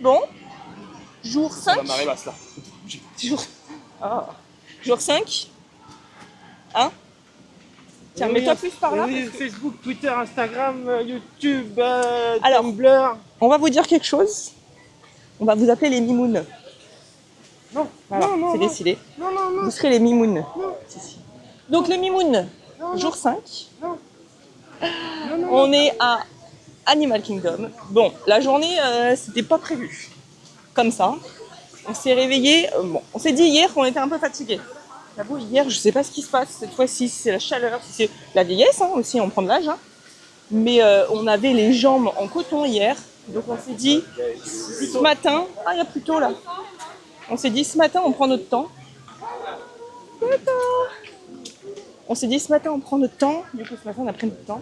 Bon, jour Ça 5. va marrer basse là. Jour 5. Hein? Tiens, mets-toi plus par là. Facebook, Twitter, Instagram, YouTube, Alors, Tumblr. on va vous dire quelque chose. On va vous appeler les Mimounes. Non, Voilà, non, c'est non. décidé. Non, non, non. Vous serez les Mimounes. Non. Donc les Mimounes, Non, jour 5. Non. Non, non, On est à Animal Kingdom. Bon, la journée, c'était pas prévu. Comme ça. On s'est réveillé. Bon, on s'est dit hier qu'on était un peu fatigué. J'avoue, hier, je sais pas ce qui se passe cette fois-ci, si c'est la chaleur, si c'est la vieillesse aussi, on prend de l'âge. Hein. Mais on avait les jambes en coton hier. Donc on s'est dit, ce matin, il y a plus tôt là. On s'est dit, ce matin, on prend notre temps. On s'est dit, ce matin, on prend notre temps. Du coup, ce matin, on a pris notre temps.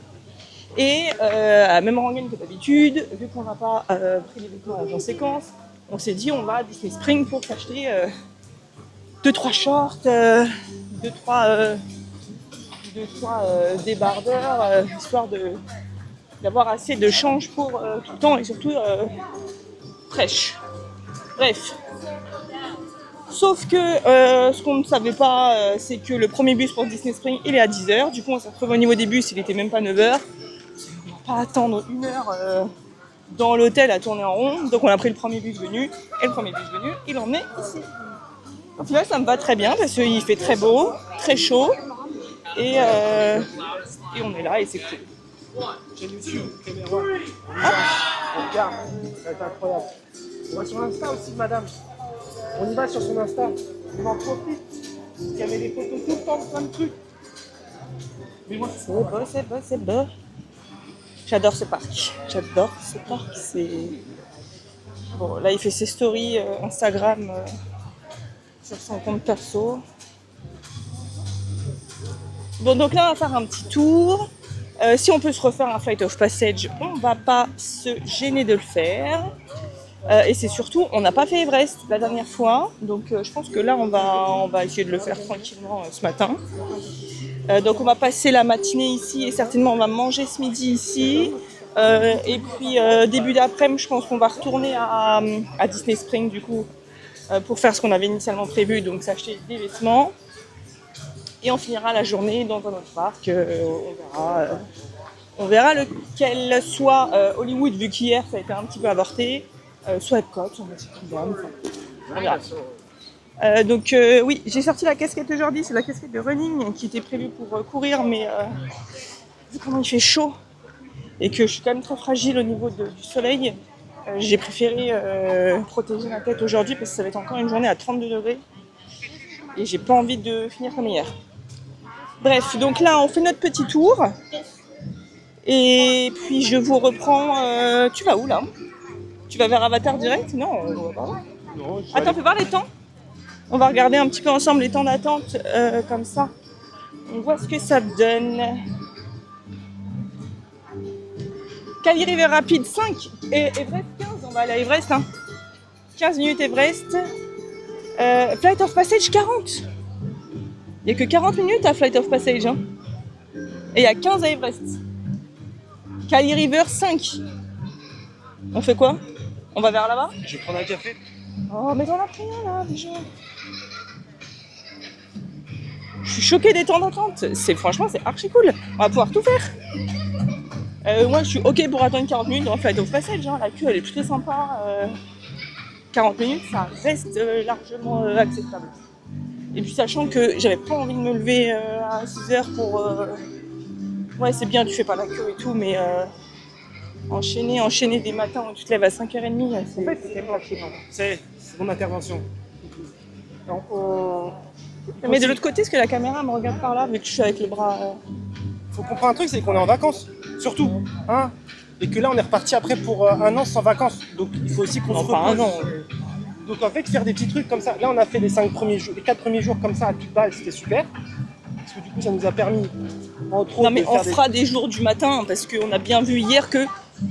Et à la même rengaine que d'habitude, vu qu'on n'a pas pris les vêtements en conséquence, on s'est dit, on va à Disney Springs pour s'acheter 2-3 shorts, 2-3 débardeurs, histoire d'avoir assez de change pour tout le temps et surtout fraîche. Bref. Sauf que ce qu'on ne savait pas, c'est que le premier bus pour Disney Springs, il est à 10h. Du coup, on s'est retrouvé au niveau des bus, il était même pas 9h. On va pas attendre 1 heure dans l'hôtel à tourner en rond. Donc on a pris le premier bus venu. Et le premier bus venu, il en est ici. Au final, ça me va très bien parce qu'il fait très beau, très chaud. Et on est là et c'est cool. J'ai YouTube, caméra. Regarde, ça va être incroyable. On va sur Insta aussi, madame. On y va sur son Insta. On en profite. Il y avait des photos tout le temps, plein de trucs. Mais moi, C'est beau. J'adore ce parc. C'est... Bon, là, il fait ses stories Instagram sur son compte perso. Bon, donc là, on va faire un petit tour. Si on peut se refaire un Flight of Passage, on va pas se gêner de le faire. Et c'est surtout, on n'a pas fait Everest la dernière fois. Donc je pense que là, on va essayer de le faire tranquillement ce matin. Donc on va passer la matinée ici et certainement on va manger ce midi ici. Et puis début d'après-midi, je pense qu'on va retourner à Disney Springs du coup pour faire ce qu'on avait initialement prévu, donc s'acheter des vêtements. Et on finira la journée dans un autre parc. On verra lequel, soit Hollywood, vu qu'hier ça a été un petit peu avorté, soit Epcot, on verra. Donc oui, j'ai sorti la casquette aujourd'hui, c'est la casquette de running qui était prévue pour courir, mais vu comment il fait chaud et que je suis quand même très fragile au niveau du soleil, j'ai préféré protéger ma tête aujourd'hui parce que ça va être encore une journée à 32 degrés et j'ai pas envie de finir comme hier. Bref, donc là on fait notre petit tour et puis je vous reprends. Tu vas où là? Tu vas vers Avatar direct? Non, on va pas. non, Attends, fais voir les temps. On va regarder un petit peu ensemble les temps d'attente comme ça. On voit ce que ça donne. Kali River Rapide 5 et Everest 15. On va aller à Everest. 15 minutes Everest. Flight of Passage 40. Il n'y a que 40 minutes à Flight of Passage. Et il y a 15 à Everest. Kali River 5. On fait quoi? On va vers là-bas? Je vais prendre un café. Oh, mais t'en as pris un là déjà. Je suis choquée des temps d'attente. Franchement, c'est archi cool. On va pouvoir tout faire. Moi, je suis ok pour attendre 40 minutes dans Flight of Passage. La queue, elle est plutôt sympa. 40 minutes, ça reste largement acceptable. Et puis, sachant que j'avais pas envie de me lever à 6h pour... Ouais, c'est bien, tu fais pas la queue et tout, mais... Enchaîner des matins où tu te lèves à 5h30, C'est mon intervention. Donc, Mais de l'autre côté, est-ce que la caméra me regarde par là, vu que je suis avec le bras... faut comprendre un truc, c'est qu'on est en vacances, surtout. Et que là, on est reparti après pour 1 an sans vacances. Donc, il faut aussi qu'on se repose. Pas 1 an. Donc, en fait, faire des petits trucs comme ça. Là, on a fait les 4 premiers jours comme ça à toute balle, c'était super. Parce que du coup, ça nous a permis, entre autres, Non, mais de on faire fera des jours du matin, parce qu'on a bien vu hier que...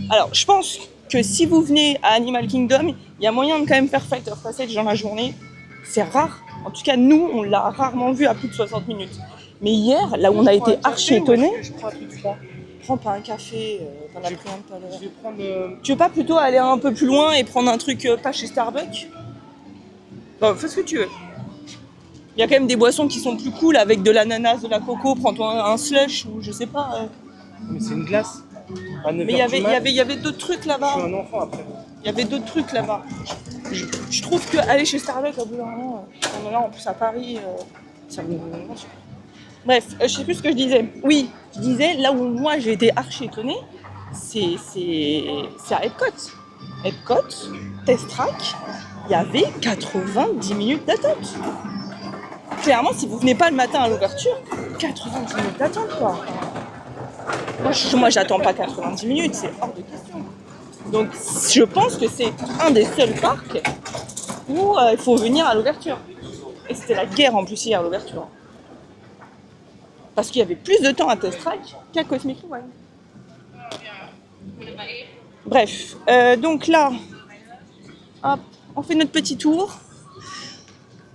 Alors, je pense que si vous venez à Animal Kingdom, il y a moyen de quand même faire Flight of Passage dans la journée. C'est rare. En tout cas, nous, on l'a rarement vu à plus de 60 minutes. Mais hier, là où on a été archi étonnés... Je prends un truc froid. prends pas un café, t'en as pris un tout à l'heure. Je vais prendre. Tu veux pas plutôt aller un peu plus loin et prendre un truc pas chez Starbucks? Bon, fais ce que tu veux. Il y a quand même des boissons qui sont plus cool avec de l'ananas, de la coco, prends-toi un slush ou je sais pas. Mais c'est une glace. À 9 Mais il y avait d'autres trucs Je suis là-bas. un enfant après. Il y avait d'autres trucs là-bas. Je trouve qu'aller chez Starbucks, au bout d'un moment, on est là en plus à Paris, ça me... Bref, je sais plus ce que je disais. Oui, je disais, là où moi j'ai été archi étonnée, c'est à Epcot. Epcot, Test Track, il y avait 90 minutes d'attente. Clairement, si vous venez pas le matin à l'ouverture, 90 minutes d'attente quoi. Moi j'attends pas 90 minutes, c'est hors de question. Donc je pense que c'est un des seuls parcs où il faut venir à l'ouverture. Et c'était la guerre en plus hier à l'ouverture. Parce qu'il y avait plus de temps à Test Track qu'à Cosmic Rewind. Bref, donc là, hop, on fait notre petit tour.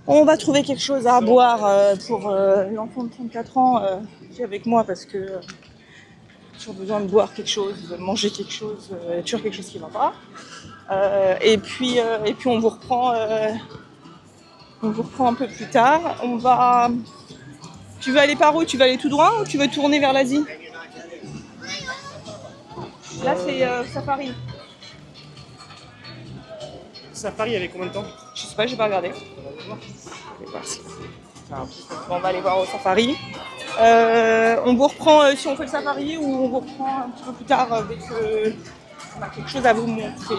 On va trouver quelque chose à boire pour l'enfant de 34 ans qui est avec moi parce que j'ai toujours besoin de boire quelque chose, de manger quelque chose, toujours quelque chose qui va pas. Et puis on vous reprend un peu plus tard. On va. Tu veux aller par où? Tu veux aller tout droit ou tu veux tourner vers l'Asie? Là c'est Safari. Safari, il y avait combien de temps? Je sais pas, j'ai pas regardé. On va aller voir au Safari. On vous reprend si on fait le Safari ou on vous reprend un petit peu plus tard dès qu'on a quelque chose à vous montrer.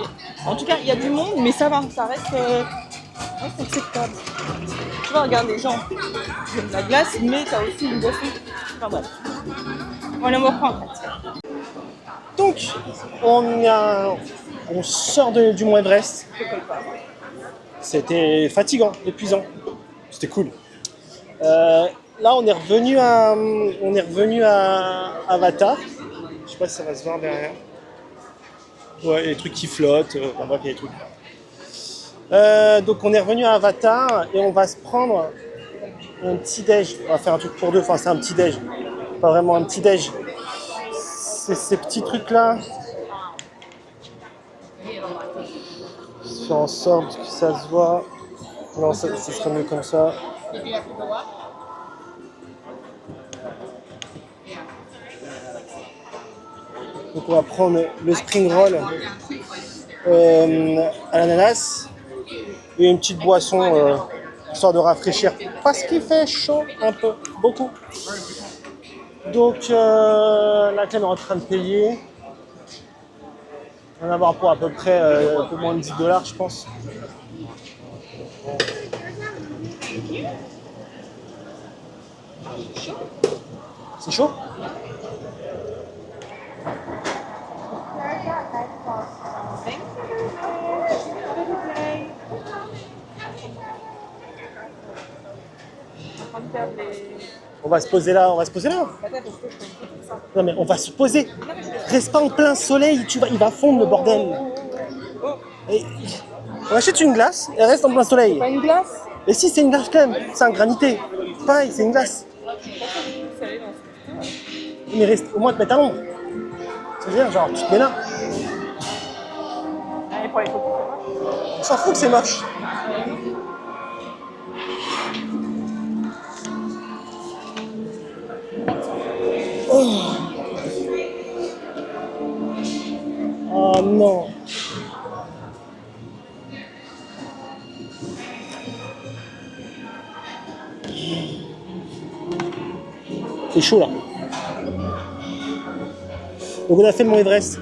En tout cas, il y a du monde, mais ça va, ça reste acceptable. Tu vois, regarde les gens, ils ont de la glace, mais t'as aussi une boisson. Enfin bref. On vous reprend après. Donc, on sort du Mont Everest. C'était fatigant, épuisant. C'était cool. Là, on est revenu à Avatar. Je sais pas si ça va se voir derrière. Ouais, il y a des trucs qui flottent. Enfin, bref, il y a des trucs. Donc, on est revenu à Avatar et on va se prendre un petit déj. On va faire un truc pour deux. Enfin, c'est un petit déj. Pas vraiment un petit déj. C'est ces petits trucs-là. Je fais en sorte que ça se voit. Non, ça serait mieux comme ça. Donc on va prendre le spring roll à l'ananas et une petite boisson histoire de rafraîchir parce qu'il fait chaud un peu, beaucoup. Donc la Clem est en train de payer. On va en avoir pour à peu près un peu moins de $10 je pense. C'est chaud? On va se poser là, Non mais on va se poser. Reste pas en plein soleil, il va fondre le bordel. Et on achète une glace et reste en plein soleil. Pas une glace? Et si c'est une glace quand même, c'est un granité. Pareil, c'est une glace. Mais reste au moins te mettre à l'ombre. C'est-à-dire genre tu te mets là. Allez, pour les photos. On s'en fout que c'est moche. Oh non. C'est chaud là. Donc on a fait le Mont Everest.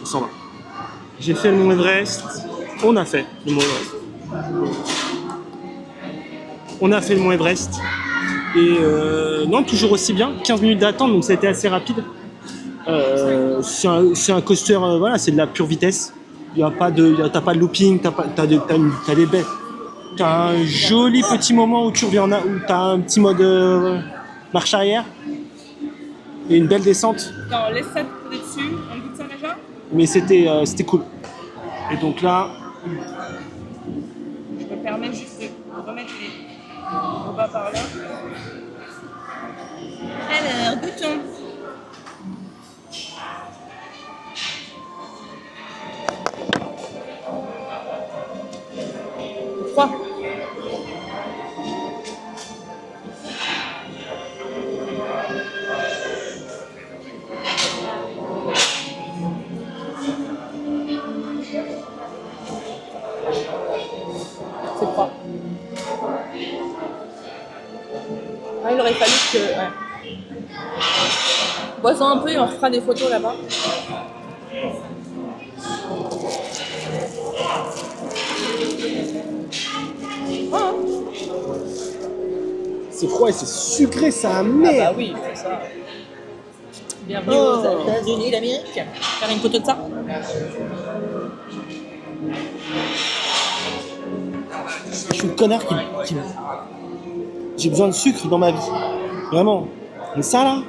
Ça va. J'ai fait le Mont Everest. On a fait le Mont Everest. On a fait le Mont Everest. Et non, toujours aussi bien. 15 minutes d'attente, donc ça a été assez rapide. C'est un coaster, voilà, c'est de la pure vitesse. T'as pas de looping, t'as des baies. T'as un joli petit moment où tu reviens, où t'as un petit mode marche arrière et une belle descente. Attends, laisse ça te dessus, on goûte ça déjà. Mais c'était cool. Et donc là, je me permets juste de remettre les bas par là. Alors, goûtons. Froid. C'est froid. Ah, il aurait fallu que... Ouais. Bois-en un peu et on fera des photos là-bas. Ah, C'est froid et c'est sucré, ça ah merde. bah oui, c'est ça. Bienvenue aux États-Unis d'Amérique. Faire une photo de ça. Je suis le connard qui... J'ai besoin de sucre dans ma vie. Vraiment. Mais ça là...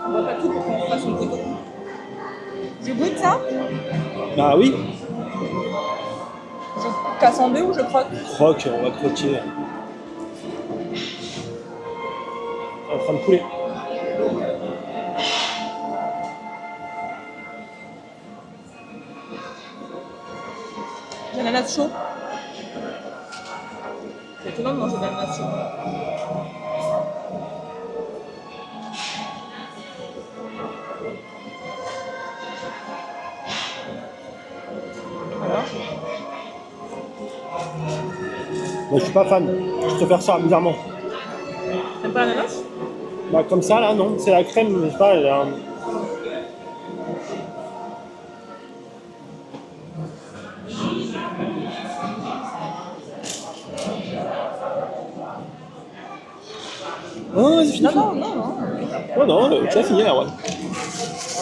On voit pas tout pour qu'on fasse une photo. Je goûte ça. Bah oui. Je casse en deux ou je croque? Croque, on va croquer. En train de couler. J'ai l'ananas chaud. C'est étonnant de manger de l'ananas chaud. Alors, Moi je suis pas fan. Je préfère ça bizarrement. t'aimes pas l'ananas? Bah comme ça là non, c'est la crème, je sais pas, elle a un... Oh, c'est fini. Non, non, non, non. Oh non, tu as fini là, ouais. On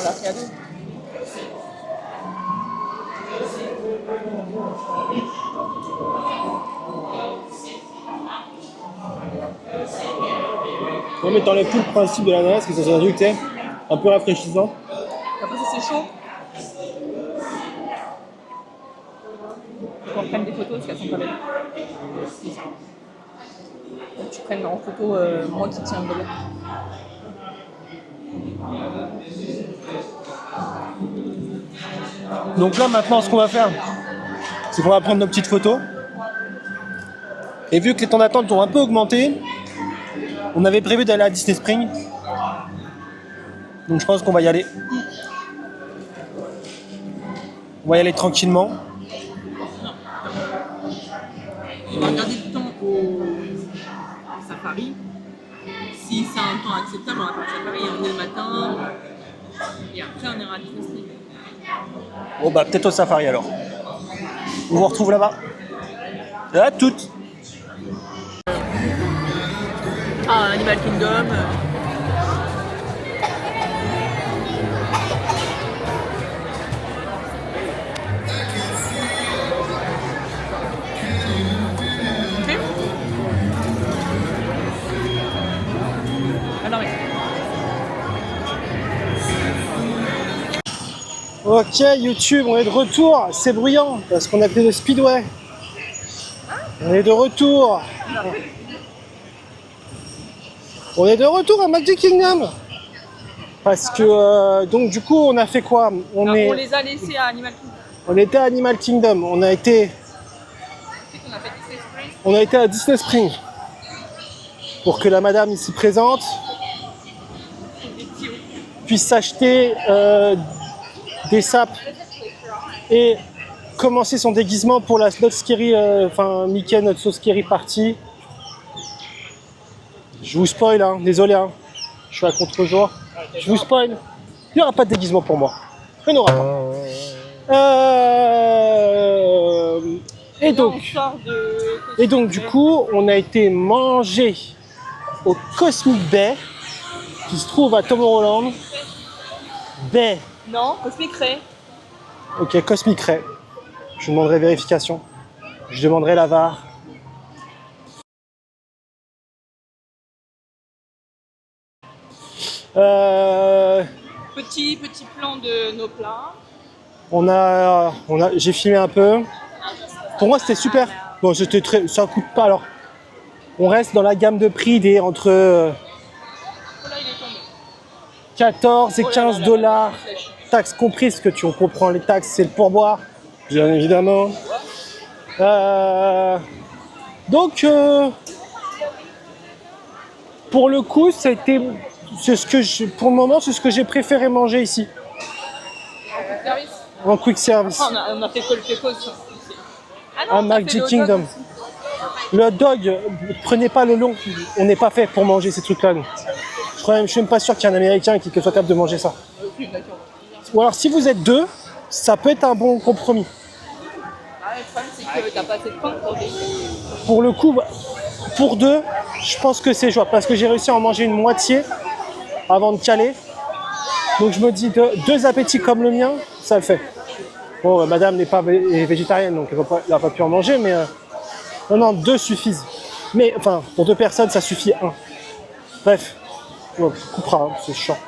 l'a fait à deux. Non mais t'enlèves tout le principe de l'ananas, que c'est un truc, tu sais, un peu rafraîchissant. Après, si c'est chaud, faut qu'on prenne des photos parce qu'elles sont pas belles. Donc, tu prennes en photo moi qui tiens le bébé. Donc là maintenant ce qu'on va faire, c'est qu'on va prendre nos petites photos. Et vu que les temps d'attente ont un peu augmenté, on avait prévu d'aller à Disney Springs. Donc je pense qu'on va y aller. On va y aller tranquillement. On va regarder le temps au safari. Si c'est un temps acceptable, on va faire le safari et on est le matin. Et après, on ira à Disney Springs. Bon bah peut-être au safari alors. On vous retrouve là-bas. À toutes. Ah, Animal Kingdom. Ok. Ah non, mais... Ok YouTube, on est de retour. C'est bruyant parce qu'on a fait le speedway. On est de retour. On est de retour à Magic Kingdom. Parce que donc du coup on a fait quoi? On les a laissés à Animal Kingdom. On était à Animal Kingdom. On a été à Disney Springs pour que la madame ici présente puisse s'acheter des sapes et commencer son déguisement pour la Not Scary, Mickey Not So Scary Party. Je vous spoil, hein, désolé, hein. Je suis à contre-jour. Je vous spoil, il n'y aura pas de déguisement pour moi. Il n'y en aura pas. Et donc, du coup, on a été manger au Cosmic Bay, qui se trouve à Tomorrowland. Bay. Non, Cosmic Ray. Ok, Cosmic Ray. Je demanderai vérification. Je demanderai la VAR. Petit plan de nos plats. J'ai filmé un peu. Pour moi, c'était super. Bon, ça coûte pas alors. On reste dans la gamme de prix des entre 14 et 15 $, taxes comprises, que on comprend les taxes, c'est le pourboire, bien évidemment. Donc, pour le coup, pour le moment, c'est ce que j'ai préféré manger ici. En quick service. On a fait quelques pauses. À Magic Kingdom. Le hot dog, prenez pas le long. On n'est pas fait pour manger ces trucs-là. Je suis même pas sûr qu'il y ait un Américain qui soit capable de manger ça. Ou alors, si vous êtes deux, ça peut être un bon compromis. Le problème, c'est que t'as pas assez de pain pour des... Pour le coup, pour deux, je pense que c'est jouable. Parce que j'ai réussi à en manger une moitié avant de caler. Donc je me dis, deux appétits comme le mien, ça le fait. Bon, madame est végétarienne, donc elle n'a pas pu en manger, mais non, deux suffisent. Mais enfin, pour deux personnes, ça suffit un. Bref, on coupera, hein, c'est chiant.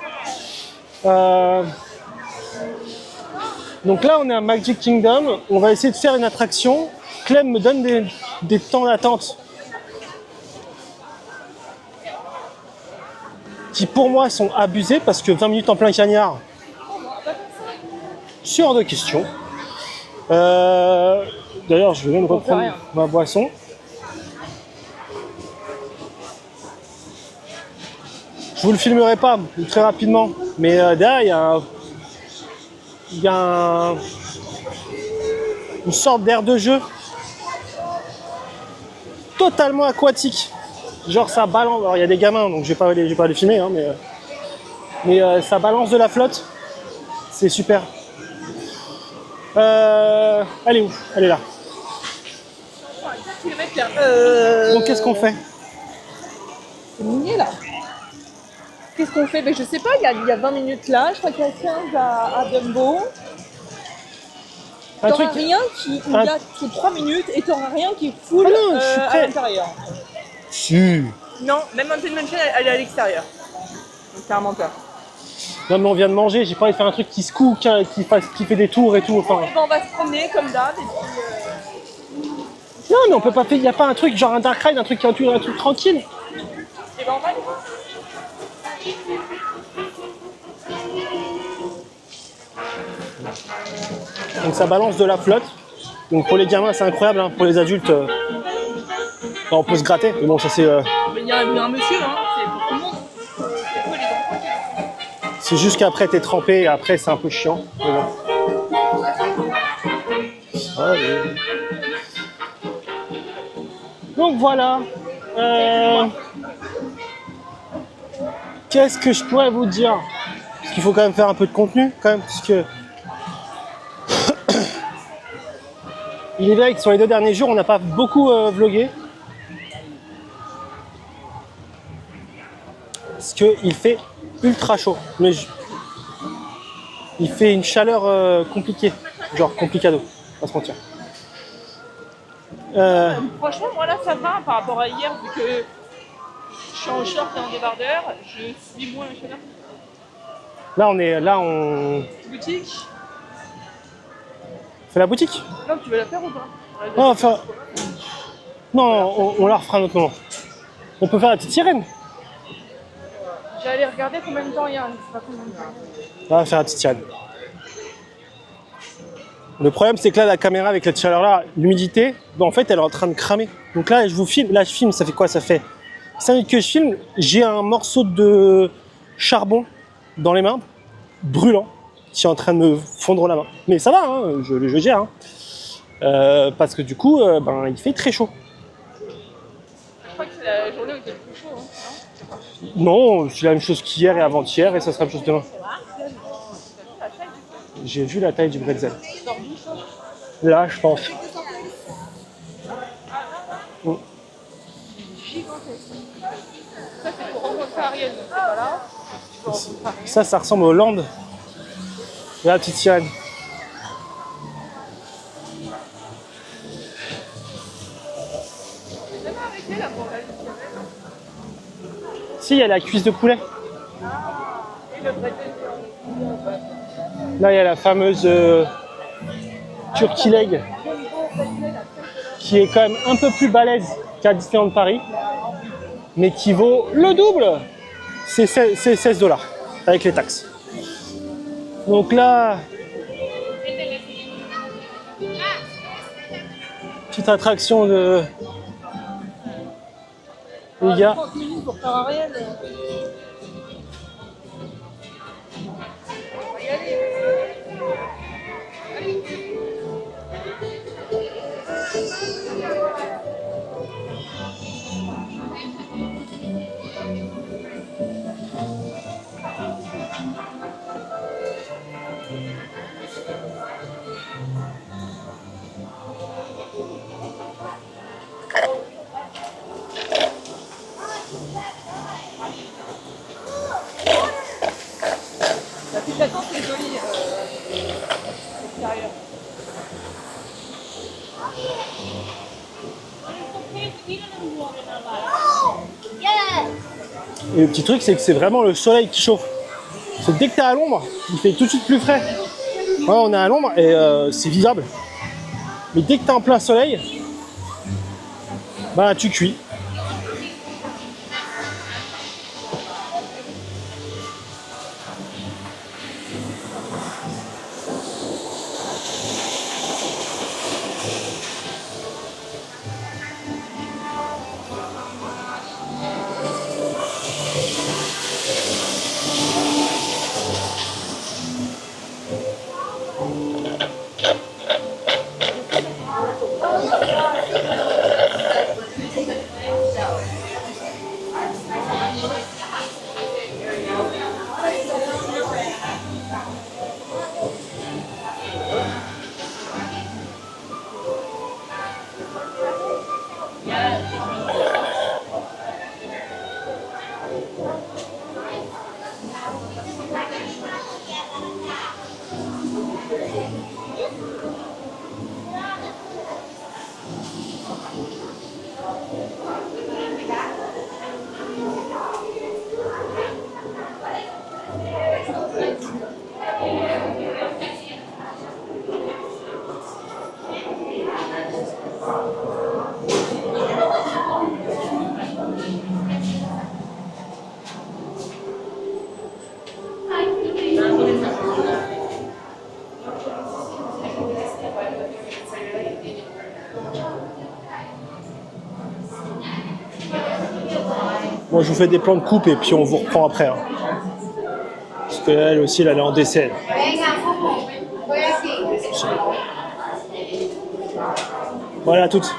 Donc là, on est à Magic Kingdom. On va essayer de faire une attraction. Clem me donne des temps d'attente qui, pour moi, sont abusés parce que 20 minutes en plein cagnard, c'est hors de question. D'ailleurs, je vais même reprendre ma boisson. Je vous le filmerai pas très rapidement, mais derrière, il y a une sorte d'aire de jeu totalement aquatique. Genre ça balance, alors il y a des gamins, donc je vais pas les filmer, hein, mais ça balance de la flotte. C'est super. Elle est où? Elle est là. Donc qu'est-ce qu'on fait? C'est mignon là. Qu'est-ce qu'on fait? Ben, je sais pas, il y a 20 minutes là, je crois qu'il y a 15 à Dumbo. T'auras rien qui il y a 3 minutes et t'auras rien qui est full à l'intérieur. Si. Non, même Haunted Mansion, elle est à l'extérieur. Donc c'est un menteur. Non mais on vient de manger, j'ai pas envie de faire un truc qui se coupe, qui fait des tours et tout. Enfin. On va se promener comme d'hab et puis... Non mais on peut pas faire, il n'y a pas un truc genre un dark ride, un truc tranquille. Et ben on va aller voir. Donc ça balance de la flotte. Donc pour les gamins c'est incroyable, hein. Pour les adultes, on peut se gratter. Mais bon ça c'est... Il y a un monsieur, hein. C'est pour tout le monde. C'est juste qu'après t'es trempé et après c'est un peu chiant. Mais bon. Allez. Donc voilà. Qu'est-ce que je pourrais vous dire? Parce qu'il faut quand même faire un peu de contenu, quand même, parce que il est vrai que sur les 2 derniers jours, on n'a pas beaucoup vlogué. Parce qu'il fait ultra chaud. Mais il fait une chaleur compliquée. Genre complicado, on va se mentir. Franchement, moi là ça va par rapport à hier, vu que je suis en short et en débardeur, je suis moins chaleur. Là on Boutique? fait la boutique. Non, tu veux la faire ou pas? Non, enfin... non, on la refera un autre moment. On peut faire la petite sirène. J'allais regarder combien de temps il y a, je sais pas combien de temps. On va faire la petite sirène. Le problème c'est que là la caméra avec cette chaleur là, l'humidité, en fait elle est en train de cramer. Donc là je filme, ça fait quoi? Ça fait 5 minutes que je filme, j'ai un morceau de charbon dans les mains, brûlant, qui est en train de me fondre la main. Mais ça va, hein, je gère. Hein. Parce que du coup, il fait très chaud. Je crois que c'est la journée où il était le plus chaud, hein, non? Non, c'est la même chose qu'hier et avant-hier et ça sera la même chose demain. J'ai vu la taille du bretzel. Là, je pense. Gigantesque. Ça, c'est pour rencontrer Ariel, donc c'est pas là. Ça ressemble aux Landes. Et la petite sirène. Si, il y a la cuisse de poulet. Et le bretzel. Là, il y a la fameuse Turkey Leg, qui est quand même un peu plus balèze qu'à Disneyland Paris, mais qui vaut le double. C'est 16 $ avec les taxes. Donc là, petite attraction de les gars. L'application c'est joli extérieur. Et le petit truc, c'est que c'est vraiment le soleil qui chauffe. C'est que dès que t'es à l'ombre, il fait tout de suite plus frais. Ouais, on est à l'ombre et c'est vivable. Mais dès que t'es en plein soleil, bah tu cuis. Moi, je vous fais des plans de coupe et puis on vous reprend après. Hein. Parce qu'elle aussi, elle est en décès. Voilà, toutes.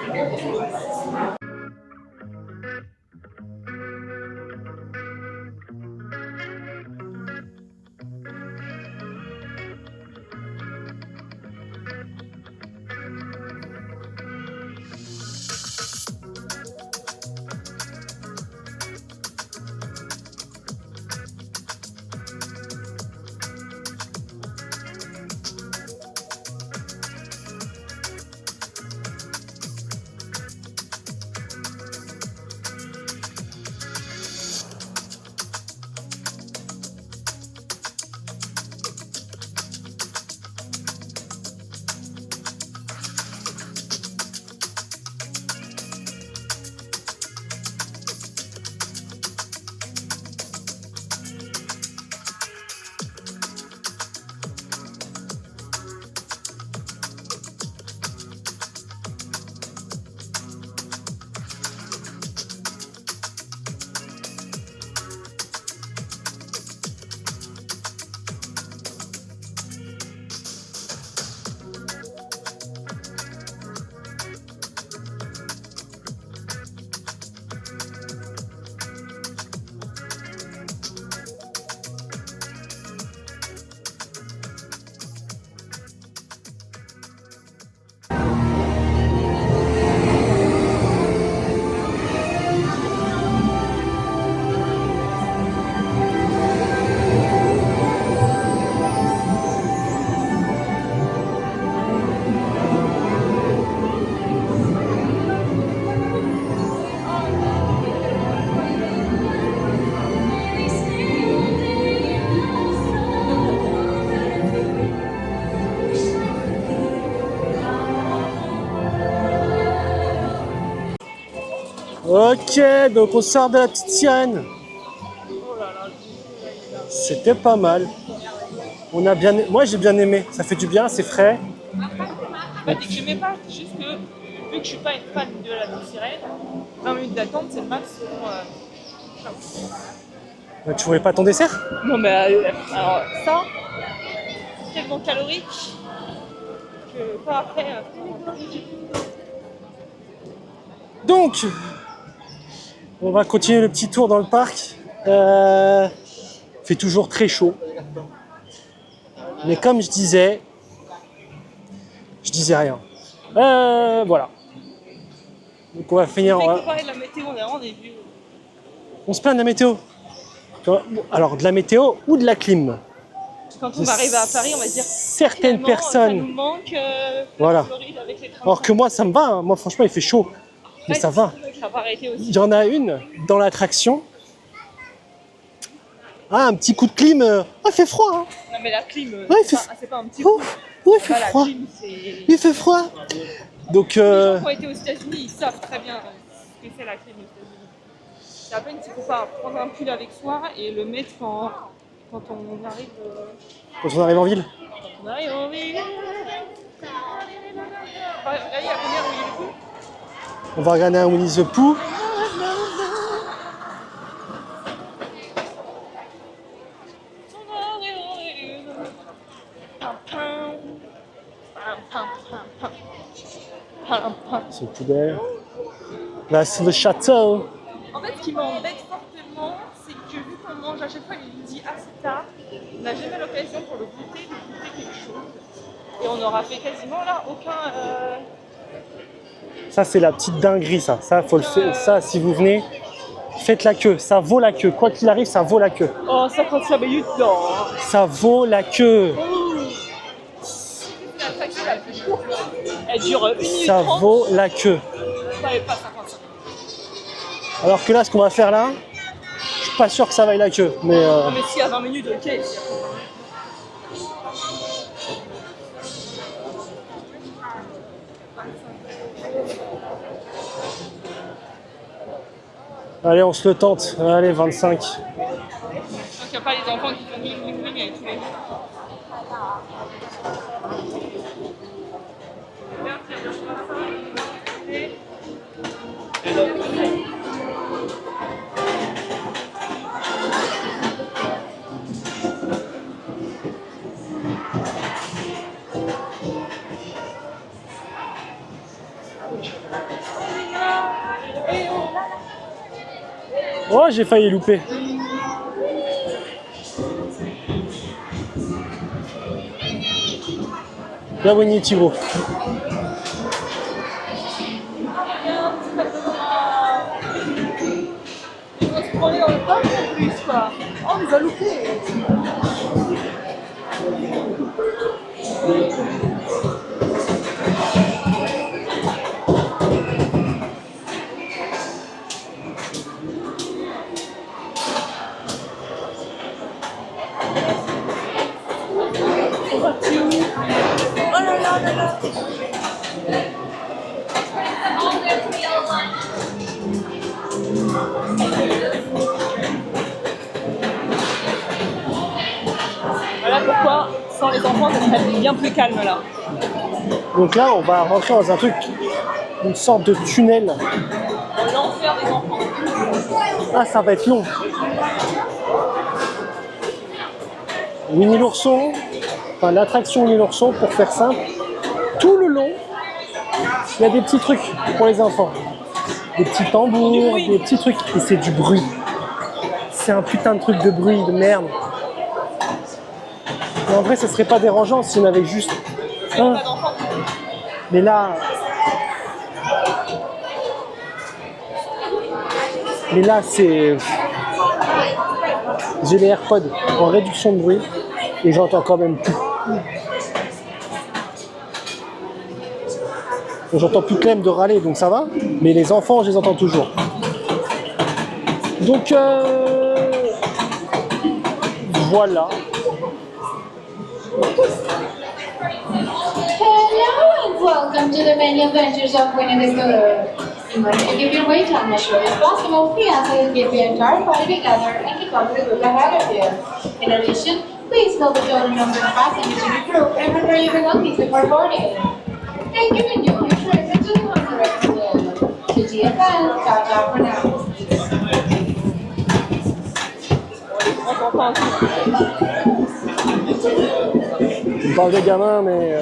Ok, donc on sort de la petite sirène. C'était pas mal. On a bien, moi j'ai bien aimé. Ça fait du bien, c'est frais. Pas dit que j'aimais pas, c'est juste que vu que je suis pas une fan de la petite sirène, 20 minutes d'attente c'est le max. Tu voulais pas ton dessert? Non mais alors ça, c'est tellement calorique que pas après. Donc, on va continuer le petit tour dans le parc. Il fait toujours très chaud. Mais comme je disais rien. Voilà. Donc on va finir. On fait parler de la météo, on est vraiment des vieux. On se plaint de la météo. Alors de la météo ou de la clim. Quand on va arriver à Paris, on va se dire certaines personnes. Ça nous manque. Voilà. Avec les trains. Alors que moi ça me va. Hein. Moi franchement il fait chaud. Mais ça va. Ça va arrêter aussi. Il y en a une dans l'attraction. Ah, un petit coup de clim. Oh, il fait froid. Hein. Non, mais la clim, c'est pas un petit coup. coup. Oh, il fait froid. Clim, il fait froid. Donc. Les gens qui ont été aux États-Unis, ils savent très bien ce que c'est la clim aux États-Unis. C'est à peine qu'il faut pas prendre un pull avec soi et le mettre quand on arrive. Quand on arrive en ville. Quand on arrive en ville. Là, il y a combien où il y a le coup. On va regarder un Winnie the Pooh. C'est le poubelle. Là, c'est le château. En fait, ce qui m'embête fortement, c'est que vu qu'on mange à chaque fois les midis assez tard, on n'a jamais l'occasion pour le goûter de goûter quelque chose. Et on aura fait quasiment là aucun. Ça, c'est la petite dinguerie, ça. Ça, faut le faire. Ça, si vous venez, faites la queue. Ça vaut la queue. Quoi qu'il arrive, ça vaut la queue. Oh, 55 minutes, non. Ça vaut la queue. L'attraction la plus courte, elle dure 1 minute ça 30. Vaut la queue. Ouais, pas 55. Alors que là, ce qu'on va faire là, je suis pas sûr que ça vaille la queue. Mais Non, mais si à 20 minutes, ok. allez, on se le tente. Allez, 25. Donc il n'y a pas les enfants qui font wing avec tous les jours. Oh, j'ai failli louper. Là, Winnie Thibault. On va se prendre dans le parc en plus, quoi. Oh, on nous a loupé. Voilà pourquoi, sans les enfants, ça serait bien plus calme là. Donc là, on va rentrer dans un truc, une sorte de tunnel. L'enfer des enfants. Ah, ça va être long. Winnie l'ourson, enfin l'attraction Winnie l'ourson, pour faire simple, tout le long, il y a des petits trucs pour les enfants. Des petits tambours, des petits trucs. Et c'est du bruit. C'est un putain de truc de bruit, de merde. Mais en vrai, ça serait pas dérangeant si on avait juste un. Mais là... Mais là, c'est... J'ai les AirPods en réduction de bruit et j'entends quand même tout. J'entends plus Clem de râler, donc ça va. Mais les enfants, je les entends toujours. Donc, voilà. Hello and welcome to the many adventures of Winnie the Pooh. If your weight on the show is possible, we ask that you keep your entire body together and keep up with the group ahead of you. In addition, please fill the total number of passengers in your group and remember your belongings before boarding. Thank you and you make sure it's to the one direct to the GFN. Ciao for now. On parle des gamins, mais...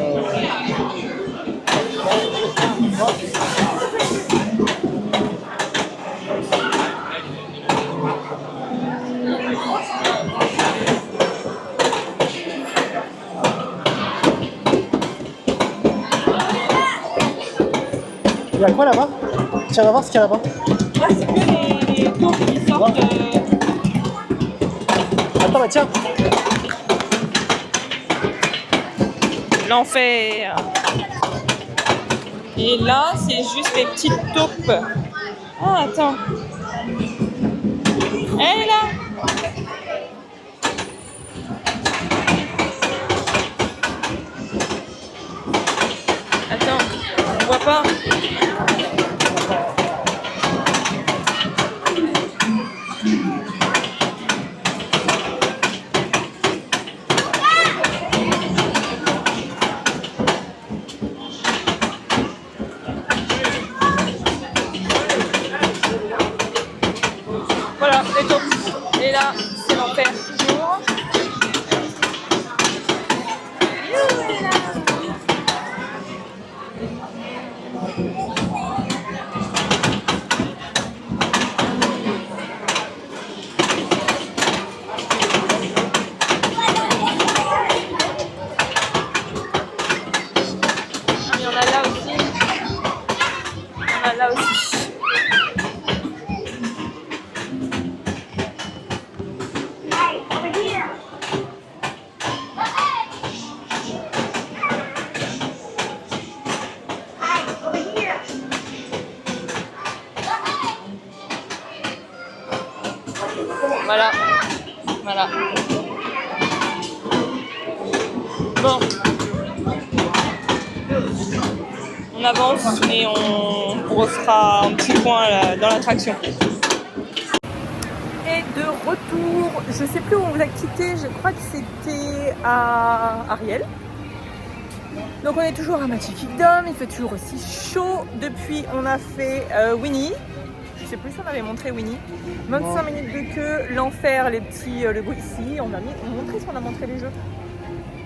Il y a quoi là-bas? Tiens, on va voir ce qu'il y a là-bas. Ah, c'est que les tours qui sortent. Attends, mais tiens. L'enfer. Et là, c'est juste les petites taupes. Ah, attends. Elle est là. Attends, on voit pas. Voilà, les taupes. Et là, c'est l'enfer toujours. Il y en a là aussi. Il y en a là aussi. Voilà. Voilà. Bon. On avance et on refera un petit point dans l'attraction. Et de retour, je sais plus où on l'a quitté, je crois que c'était à Ariel. Donc on est toujours à Magic Kingdom, il fait toujours aussi chaud. Depuis on a fait Winnie. Je sais plus si on avait montré Winnie. 25 minutes de queue, l'enfer, les petits, le ici. On a montré les jeux.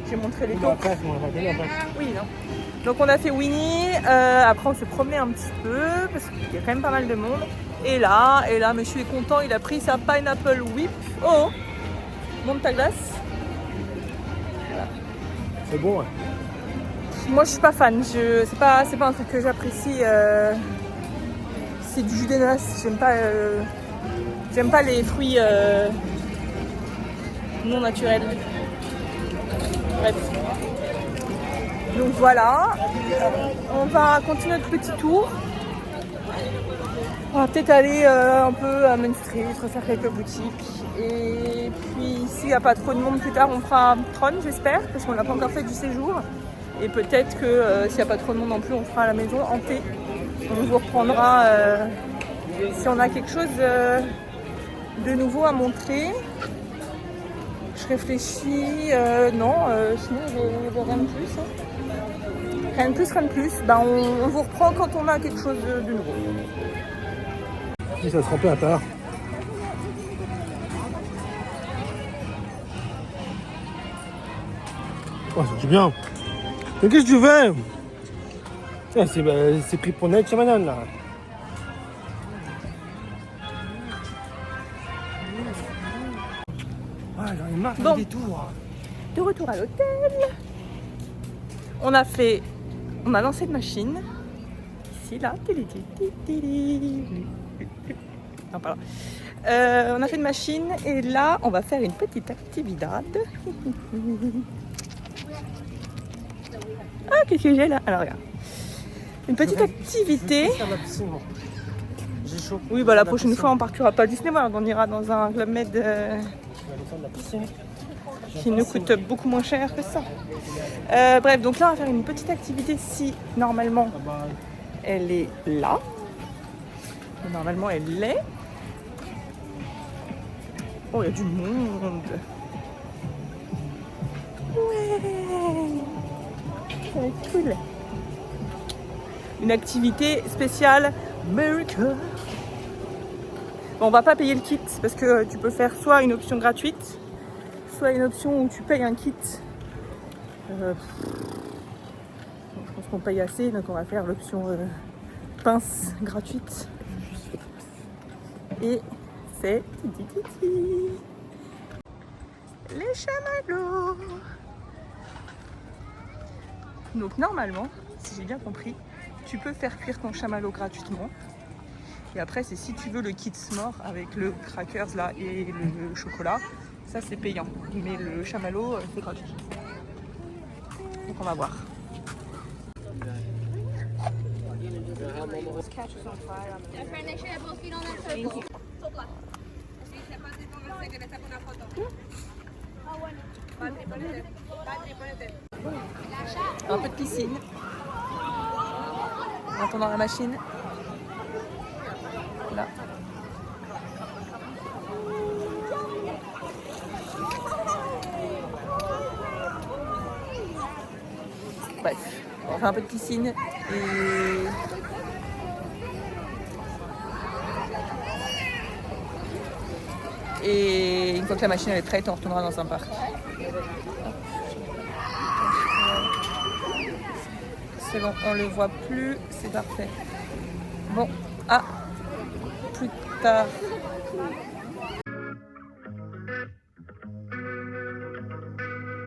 J'ai montré les taupes. Oui, non. Donc on a fait Winnie. Après on se promenait un petit peu parce qu'il y a quand même pas mal de monde. Et là, monsieur est content, il a pris sa Pineapple Whip. Oh, monte ta glace. Voilà. C'est bon, ouais. Moi je suis pas fan. C'est pas un truc que j'apprécie. C'est du jus d'ananas, j'aime pas les fruits non naturels. Bref. Donc voilà, on va continuer notre petit tour. On va peut-être aller un peu à Main Street, refaire quelques boutiques. Et puis s'il n'y a pas trop de monde plus tard, on fera Tron, j'espère, parce qu'on n'a pas encore fait du séjour. Et peut-être que s'il n'y a pas trop de monde non plus, on fera à la maison hantée. On vous reprendra si on a quelque chose de nouveau à montrer. Je réfléchis, non, sinon je rien de plus. Hein. Rien de plus. Ben, on vous reprend quand on a quelque chose de nouveau. Si ça se remplit à part. Oh, c'est bien. Mais qu'est-ce que tu fais? C'est pris pour net chez madame là. Ah, j'en ai marre Bon. des tours. De retour à l'hôtel. On a lancé une machine. Ici, là. Non, pardon. On a fait une machine et là, on va faire une petite activité. Ah, qu'est-ce que j'ai là? Alors, regarde. Une petite activité. J'ai chaud. Oui, bah la prochaine fois, on partira pas à Disney World. On ira dans un Club Med qui nous coûte beaucoup moins cher que ça. Bref, donc là, on va faire une petite activité si, normalement, elle est là. Mais normalement, elle l'est. Oh, il y a du monde. Ouais. Ça va être cool. Une activité spéciale America. Bon, on va pas payer le kit parce que tu peux faire soit une option gratuite, soit une option où tu payes un kit. Je pense qu'on paye assez, donc on va faire l'option pince gratuite. Et c'est les chamallows. Donc normalement, si j'ai bien compris, tu peux faire cuire ton chamallow gratuitement. Et après, c'est si tu veux le kit s'more avec le crackers là et le chocolat, ça c'est payant. Mais le chamallow, c'est gratuit. Donc on va voir. Un peu de piscine. En attendant la machine. Là. Bref, on fait un peu de piscine et une fois que la machine elle est prête, on retournera dans un parc. C'est bon, on le voit plus, c'est parfait. Bon, plus tard.